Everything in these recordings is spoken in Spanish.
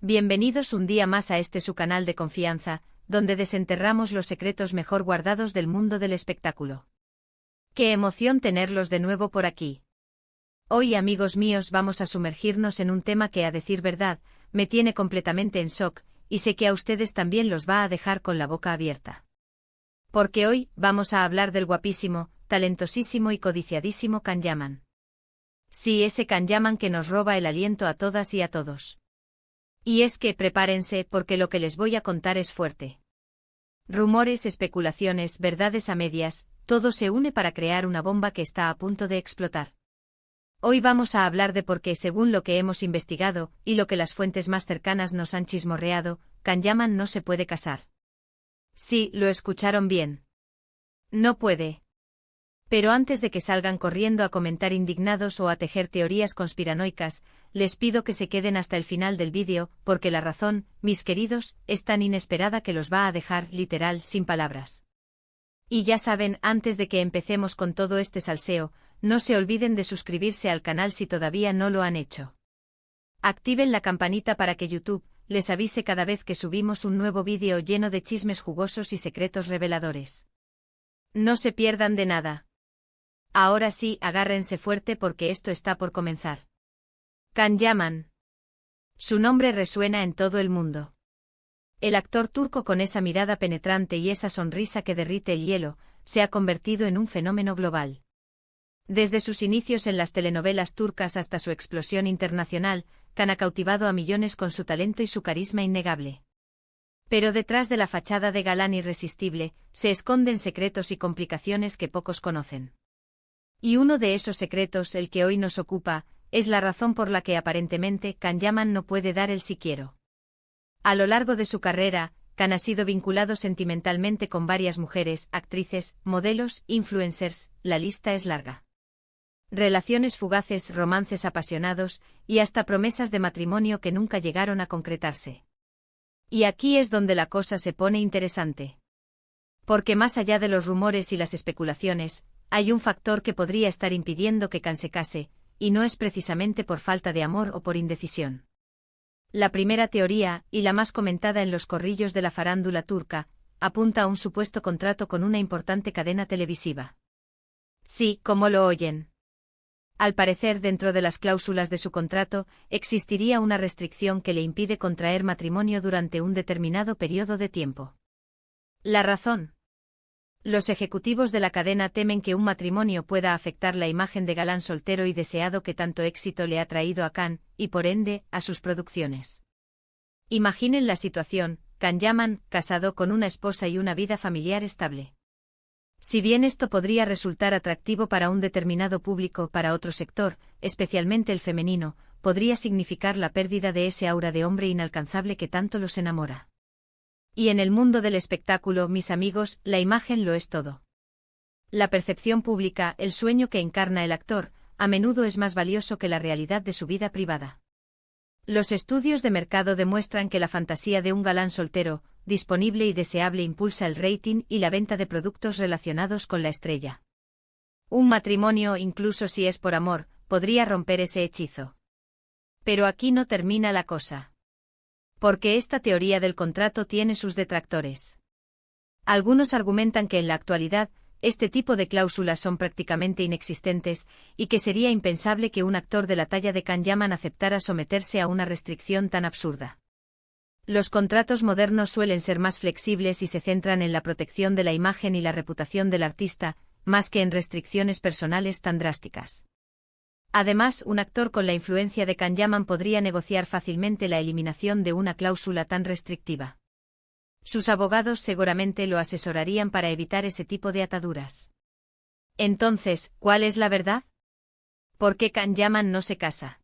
Bienvenidos un día más a este su canal de confianza, donde desenterramos los secretos mejor guardados del mundo del espectáculo. ¡Qué emoción tenerlos de nuevo por aquí! Hoy, amigos míos, vamos a sumergirnos en un tema que, a decir verdad, me tiene completamente en shock, y sé que a ustedes también los va a dejar con la boca abierta. Porque hoy vamos a hablar del guapísimo, talentosísimo y codiciadísimo Can Yaman. Sí, ese Can Yaman que nos roba el aliento a todas y a todos. Y es que prepárense porque lo que les voy a contar es fuerte. Rumores, especulaciones, verdades a medias, todo se une para crear una bomba que está a punto de explotar. Hoy vamos a hablar de por qué, según lo que hemos investigado, y lo que las fuentes más cercanas nos han chismorreado, Can Yaman no se puede casar. Sí, lo escucharon bien. No puede. Pero antes de que salgan corriendo a comentar indignados o a tejer teorías conspiranoicas, les pido que se queden hasta el final del vídeo, porque la razón, mis queridos, es tan inesperada que los va a dejar, literal, sin palabras. Y ya saben, antes de que empecemos con todo este salseo, no se olviden de suscribirse al canal si todavía no lo han hecho. Activen la campanita para que YouTube les avise cada vez que subimos un nuevo vídeo lleno de chismes jugosos y secretos reveladores. No se pierdan de nada. Ahora sí, agárrense fuerte porque esto está por comenzar. Can Yaman. Su nombre resuena en todo el mundo. El actor turco con esa mirada penetrante y esa sonrisa que derrite el hielo, se ha convertido en un fenómeno global. Desde sus inicios en las telenovelas turcas hasta su explosión internacional, Can ha cautivado a millones con su talento y su carisma innegable. Pero detrás de la fachada de galán irresistible, se esconden secretos y complicaciones que pocos conocen. Y uno de esos secretos, el que hoy nos ocupa, es la razón por la que aparentemente Can Yaman no puede dar el sí quiero. A lo largo de su carrera, Can ha sido vinculado sentimentalmente con varias mujeres, actrices, modelos, influencers, la lista es larga. Relaciones fugaces, romances apasionados, y hasta promesas de matrimonio que nunca llegaron a concretarse. Y aquí es donde la cosa se pone interesante. Porque más allá de los rumores y las especulaciones, hay un factor que podría estar impidiendo que Can se case, y no es precisamente por falta de amor o por indecisión. La primera teoría, y la más comentada en los corrillos de la farándula turca, apunta a un supuesto contrato con una importante cadena televisiva. Sí, como lo oyen. Al parecer, dentro de las cláusulas de su contrato, existiría una restricción que le impide contraer matrimonio durante un determinado periodo de tiempo. ¿La razón? Los ejecutivos de la cadena temen que un matrimonio pueda afectar la imagen de galán soltero y deseado que tanto éxito le ha traído a Can, y por ende, a sus producciones. Imaginen la situación: Can Yaman, casado con una esposa y una vida familiar estable. Si bien esto podría resultar atractivo para un determinado público, para otro sector, especialmente el femenino, podría significar la pérdida de ese aura de hombre inalcanzable que tanto los enamora. Y en el mundo del espectáculo, mis amigos, la imagen lo es todo. La percepción pública, el sueño que encarna el actor, a menudo es más valioso que la realidad de su vida privada. Los estudios de mercado demuestran que la fantasía de un galán soltero, disponible y deseable impulsa el rating y la venta de productos relacionados con la estrella. Un matrimonio, incluso si es por amor, podría romper ese hechizo. Pero aquí no termina la cosa. Porque esta teoría del contrato tiene sus detractores. Algunos argumentan que en la actualidad, este tipo de cláusulas son prácticamente inexistentes, y que sería impensable que un actor de la talla de Can Yaman aceptara someterse a una restricción tan absurda. Los contratos modernos suelen ser más flexibles y se centran en la protección de la imagen y la reputación del artista, más que en restricciones personales tan drásticas. Además, un actor con la influencia de Can Yaman podría negociar fácilmente la eliminación de una cláusula tan restrictiva. Sus abogados seguramente lo asesorarían para evitar ese tipo de ataduras. Entonces, ¿cuál es la verdad? ¿Por qué Can Yaman no se casa?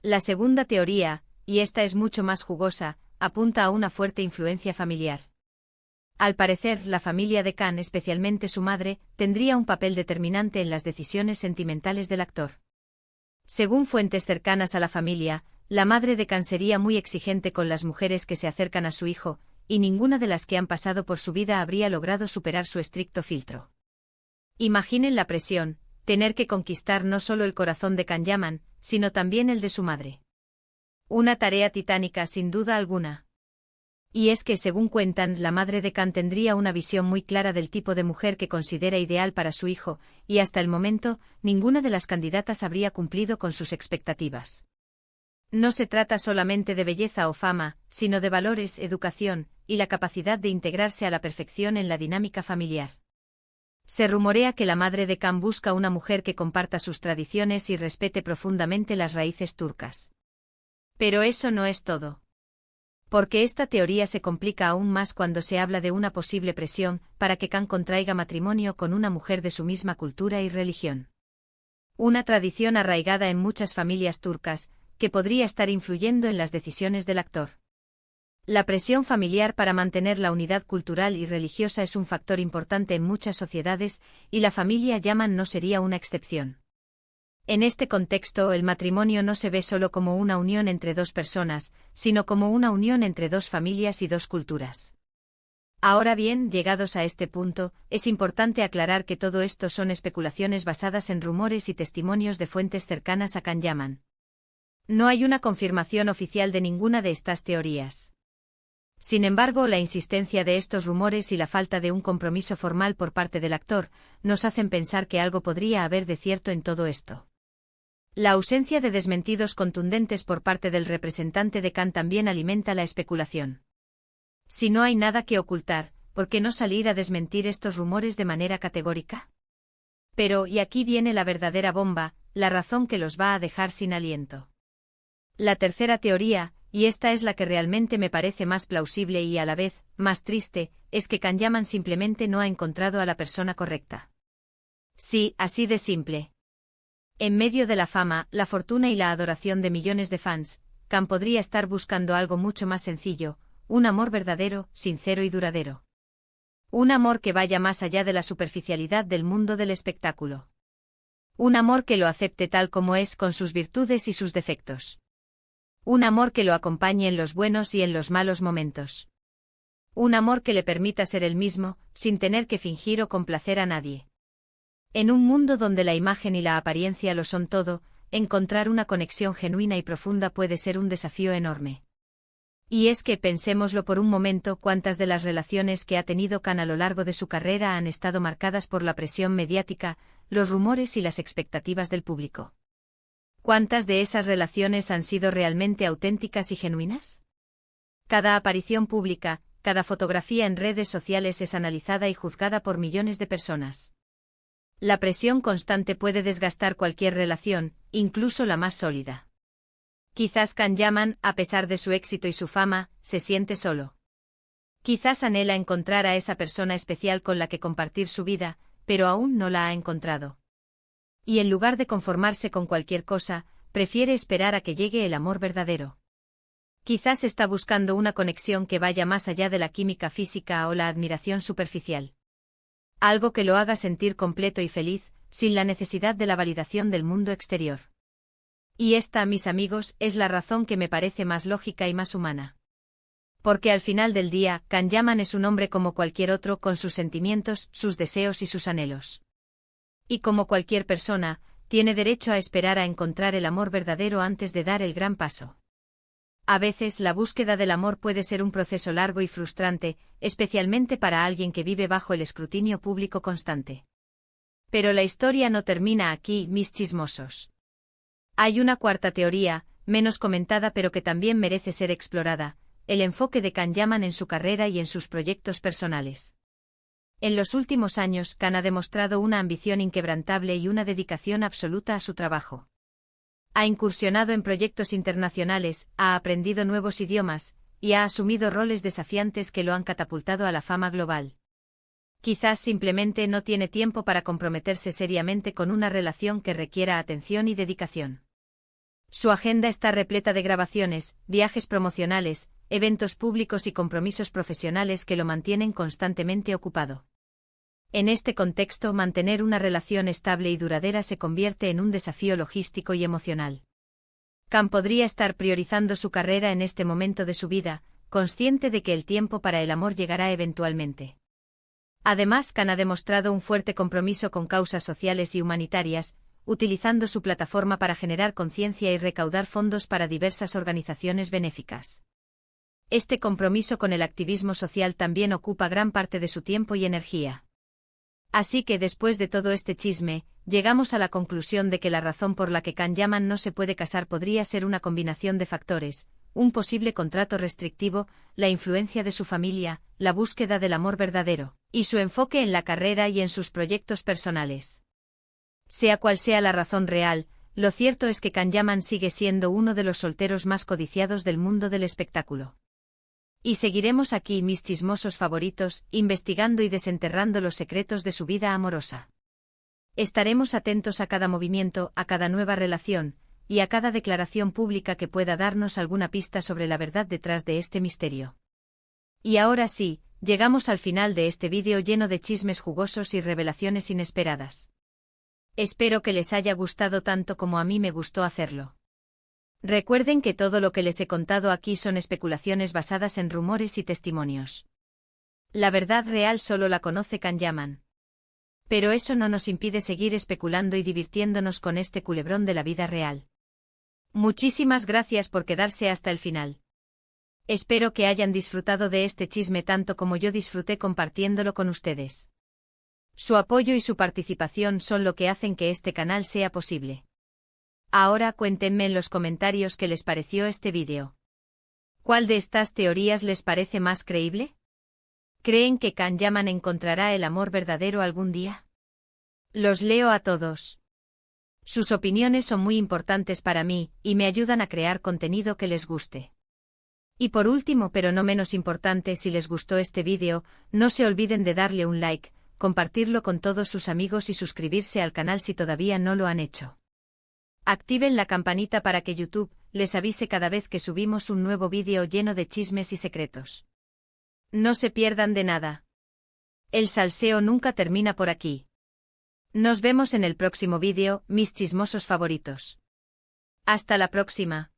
La segunda teoría, y esta es mucho más jugosa, apunta a una fuerte influencia familiar. Al parecer, la familia de Can, especialmente su madre, tendría un papel determinante en las decisiones sentimentales del actor. Según fuentes cercanas a la familia, la madre de Can sería muy exigente con las mujeres que se acercan a su hijo, y ninguna de las que han pasado por su vida habría logrado superar su estricto filtro. Imaginen la presión, tener que conquistar no solo el corazón de Can Yaman, sino también el de su madre. Una tarea titánica sin duda alguna. Y es que, según cuentan, la madre de Khan tendría una visión muy clara del tipo de mujer que considera ideal para su hijo, y hasta el momento, ninguna de las candidatas habría cumplido con sus expectativas. No se trata solamente de belleza o fama, sino de valores, educación, y la capacidad de integrarse a la perfección en la dinámica familiar. Se rumorea que la madre de Khan busca una mujer que comparta sus tradiciones y respete profundamente las raíces turcas. Pero eso no es todo. Porque esta teoría se complica aún más cuando se habla de una posible presión para que Khan contraiga matrimonio con una mujer de su misma cultura y religión. Una tradición arraigada en muchas familias turcas, que podría estar influyendo en las decisiones del actor. La presión familiar para mantener la unidad cultural y religiosa es un factor importante en muchas sociedades, y la familia Yaman no sería una excepción. En este contexto, el matrimonio no se ve solo como una unión entre dos personas, sino como una unión entre dos familias y dos culturas. Ahora bien, llegados a este punto, es importante aclarar que todo esto son especulaciones basadas en rumores y testimonios de fuentes cercanas a Khan Yaman. No hay una confirmación oficial de ninguna de estas teorías. Sin embargo, la insistencia de estos rumores y la falta de un compromiso formal por parte del actor nos hacen pensar que algo podría haber de cierto en todo esto. La ausencia de desmentidos contundentes por parte del representante de Khan también alimenta la especulación. Si no hay nada que ocultar, ¿por qué no salir a desmentir estos rumores de manera categórica? Pero, y aquí viene la verdadera bomba, la razón que los va a dejar sin aliento. La tercera teoría, y esta es la que realmente me parece más plausible y a la vez más triste, es que Khan Yaman simplemente no ha encontrado a la persona correcta. Sí, así de simple. En medio de la fama, la fortuna y la adoración de millones de fans, Khan podría estar buscando algo mucho más sencillo, un amor verdadero, sincero y duradero. Un amor que vaya más allá de la superficialidad del mundo del espectáculo. Un amor que lo acepte tal como es, con sus virtudes y sus defectos. Un amor que lo acompañe en los buenos y en los malos momentos. Un amor que le permita ser él mismo, sin tener que fingir o complacer a nadie. En un mundo donde la imagen y la apariencia lo son todo, encontrar una conexión genuina y profunda puede ser un desafío enorme. Y es que, pensémoslo por un momento, cuántas de las relaciones que ha tenido Khan a lo largo de su carrera han estado marcadas por la presión mediática, los rumores y las expectativas del público. ¿Cuántas de esas relaciones han sido realmente auténticas y genuinas? Cada aparición pública, cada fotografía en redes sociales es analizada y juzgada por millones de personas. La presión constante puede desgastar cualquier relación, incluso la más sólida. Quizás Khan Yaman, a pesar de su éxito y su fama, se siente solo. Quizás anhela encontrar a esa persona especial con la que compartir su vida, pero aún no la ha encontrado. Y en lugar de conformarse con cualquier cosa, prefiere esperar a que llegue el amor verdadero. Quizás está buscando una conexión que vaya más allá de la química física o la admiración superficial. Algo que lo haga sentir completo y feliz, sin la necesidad de la validación del mundo exterior. Y esta, mis amigos, es la razón que me parece más lógica y más humana. Porque al final del día, Khan Yaman es un hombre como cualquier otro, con sus sentimientos, sus deseos y sus anhelos. Y como cualquier persona, tiene derecho a esperar a encontrar el amor verdadero antes de dar el gran paso. A veces la búsqueda del amor puede ser un proceso largo y frustrante, especialmente para alguien que vive bajo el escrutinio público constante. Pero la historia no termina aquí, mis chismosos. Hay una cuarta teoría, menos comentada pero que también merece ser explorada, el enfoque de Khan Yaman en su carrera y en sus proyectos personales. En los últimos años, Khan ha demostrado una ambición inquebrantable y una dedicación absoluta a su trabajo. Ha incursionado en proyectos internacionales, ha aprendido nuevos idiomas, y ha asumido roles desafiantes que lo han catapultado a la fama global. Quizás simplemente no tiene tiempo para comprometerse seriamente con una relación que requiera atención y dedicación. Su agenda está repleta de grabaciones, viajes promocionales, eventos públicos y compromisos profesionales que lo mantienen constantemente ocupado. En este contexto, mantener una relación estable y duradera se convierte en un desafío logístico y emocional. Khan podría estar priorizando su carrera en este momento de su vida, consciente de que el tiempo para el amor llegará eventualmente. Además, Khan ha demostrado un fuerte compromiso con causas sociales y humanitarias, utilizando su plataforma para generar conciencia y recaudar fondos para diversas organizaciones benéficas. Este compromiso con el activismo social también ocupa gran parte de su tiempo y energía. Así que después de todo este chisme, llegamos a la conclusión de que la razón por la que Can Yaman no se puede casar podría ser una combinación de factores: un posible contrato restrictivo, la influencia de su familia, la búsqueda del amor verdadero, y su enfoque en la carrera y en sus proyectos personales. Sea cual sea la razón real, lo cierto es que Can Yaman sigue siendo uno de los solteros más codiciados del mundo del espectáculo. Y seguiremos aquí, mis chismosos favoritos, investigando y desenterrando los secretos de su vida amorosa. Estaremos atentos a cada movimiento, a cada nueva relación, y a cada declaración pública que pueda darnos alguna pista sobre la verdad detrás de este misterio. Y ahora sí, llegamos al final de este vídeo lleno de chismes jugosos y revelaciones inesperadas. Espero que les haya gustado tanto como a mí me gustó hacerlo. Recuerden que todo lo que les he contado aquí son especulaciones basadas en rumores y testimonios. La verdad real solo la conoce Can Yaman. Pero eso no nos impide seguir especulando y divirtiéndonos con este culebrón de la vida real. Muchísimas gracias por quedarse hasta el final. Espero que hayan disfrutado de este chisme tanto como yo disfruté compartiéndolo con ustedes. Su apoyo y su participación son lo que hacen que este canal sea posible. Ahora cuéntenme en los comentarios qué les pareció este vídeo. ¿Cuál de estas teorías les parece más creíble? ¿Creen que Can Yaman encontrará el amor verdadero algún día? Los leo a todos. Sus opiniones son muy importantes para mí, y me ayudan a crear contenido que les guste. Y por último, pero no menos importante, si les gustó este vídeo, no se olviden de darle un like, compartirlo con todos sus amigos y suscribirse al canal si todavía no lo han hecho. Activen la campanita para que YouTube les avise cada vez que subimos un nuevo vídeo lleno de chismes y secretos. No se pierdan de nada. El salseo nunca termina por aquí. Nos vemos en el próximo vídeo, mis chismosos favoritos. Hasta la próxima.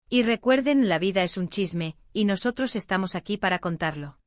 Y recuerden, la vida es un chisme, y nosotros estamos aquí para contarlo.